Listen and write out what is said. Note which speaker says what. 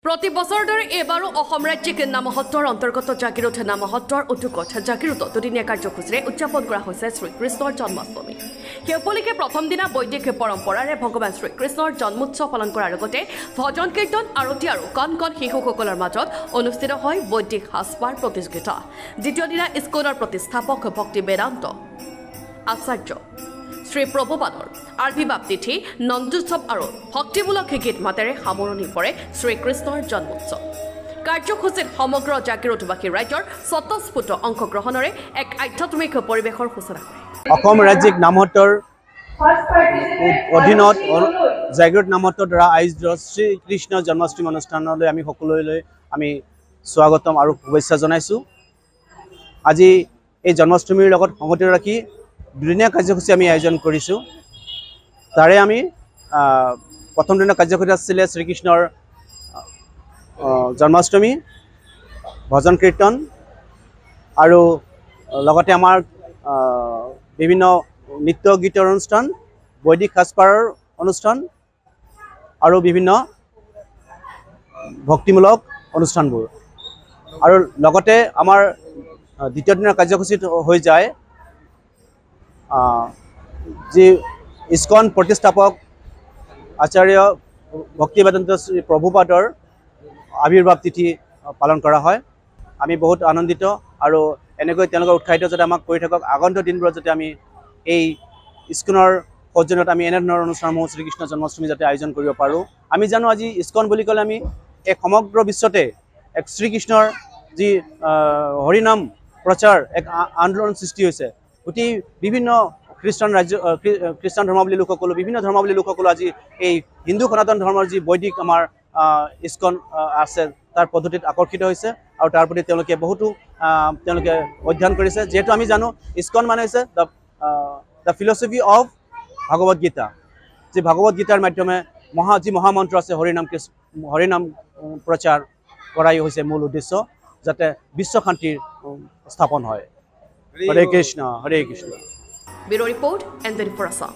Speaker 1: प्रति बছৰ দৰে এবাৰো অসম ৰাজ্যিক নামহট্টৰ অন্তৰ্গত জাগিৰোড নামহট্টৰ উদ্যোগত জাগিৰোডত দুদিনীয়া কাৰ্যসূচীৰে উদযাপন কৰা হৈছে শ্ৰীকৃষ্ণৰ জন্মাষ্টমী। সেই উপলক্ষে প্ৰথম দিনা বৈদিক পৰম্পৰাৰে ভগৱান শ্ৰীকৃষ্ণৰ জন্মোৎসৱ পালন কৰাৰ লগতে ভজন কীৰ্তন আৰতি আৰু কণ কণ শিশুসকলৰ মাজত অনুষ্ঠিত হয় বৈদিক সাজপাৰ প্ৰতিযোগিতা। দ্বিতীয় দিনা ইস্কনৰ প্ৰতিষ্ঠাপক ভক্তি বেদান্ত আচাৰ্য শ্ৰী প্ৰভুপাদৰ আবিৰ্ভাৱ তিথি নন্দোৎসৱ আৰু ভক্তিমূলক গীত মাতেৰে সামৰণি পৰে শ্ৰীকৃষ্ণৰ জন্মোৎসৱ। কাৰ্যসূচীত সমগ্ৰ জাগিৰোডবাসী ৰাইজৰ স্বতঃস্ফূৰ্ত অংশগ্ৰহণেৰে এক আধ্যাত্মিক পৰিৱেশৰ সূচনা কৰে।
Speaker 2: অসম ৰাজ্যিক নামহট্টৰ অধীনত জাগিৰোড নামহট্টৰ দ্বাৰা আয়োজিত শ্ৰীকৃষ্ণ জন্মাষ্টমী অনুষ্ঠানলৈ আমি সকলোলৈ আমি স্বাগতম আৰু শুভেচ্ছা জনাইছোঁ। আজি এই জন্মাষ্টমীৰ লগত সংগতি ৰাখি দুদিনীয়া কাৰ্যসূচী আমি আয়োজন কৰিছোঁ। তাৰে আমি প্ৰথম দিনৰ কাৰ্যসূচী আছিলে শ্ৰীকৃষ্ণৰ জন্মাষ্টমী, ভজন কীৰ্তন আৰু লগতে আমাৰ বিভিন্ন নৃত্য গীতৰ অনুষ্ঠান, বৈদিক সাজপাৰৰ অনুষ্ঠান আৰু বিভিন্ন ভক্তিমূলক অনুষ্ঠানবোৰ। আৰু লগতে আমাৰ দ্বিতীয় দিনৰ কাৰ্যসূচীত হৈ যায় যি ইস্কন প্ৰতিষ্ঠাপক আচাৰ্য ভক্তি বেদান্ত শ্ৰী প্ৰভুপাদৰ আবিৰ্ভাৱ তিথি পালন কৰা হয়। আমি বহুত আনন্দিত আৰু এনেকৈ তেওঁলোকে উৎসাহিত যাতে আমাক কৰি থাকক, আগন্তুক দিনবোৰত যাতে আমি এই ইস্কনৰ সৌজন্যত আমি এনেধৰণৰ অনুষ্ঠানসমূহ শ্ৰীকৃষ্ণ জন্মাষ্টমী যাতে আয়োজন কৰিব পাৰোঁ। আমি জানো আজি ইস্কন বুলি ক'লে আমি এক সমগ্ৰ বিশ্বতে এক শ্ৰীকৃষ্ণৰ যি হৰিনাম প্ৰচাৰ এক আন্দোলন সৃষ্টি হৈছে। গোটেই বিভিন্ন খ্ৰীষ্টান ধৰ্মাৱলী লোকসকলো, বিভিন্ন ধৰ্মাৱলী লোকসকলো আজি এই হিন্দু সনাতন ধৰ্মৰ যি বৈদিক আমাৰ ইস্কন আছে তাৰ পদ্ধতিত আকৰ্ষিত হৈছে আৰু তাৰ প্ৰতি তেওঁলোকে বহুতো অধ্যয়ন কৰিছে। যিহেতু আমি জানো ইস্কন মানে হৈছে the philosophy of Bhagavad Gita, যি ভাগৱত গীতাৰ মাধ্যমে যি মহামন্ত্ৰ আছে হৰিনাম প্ৰচাৰ কৰাই হৈছে মূল উদ্দেশ্য, যাতে বিশ্ব শান্তিৰ স্থাপন হয়। Hare Krishna Hare Krishna.
Speaker 1: Bureau Report and 24 Assam.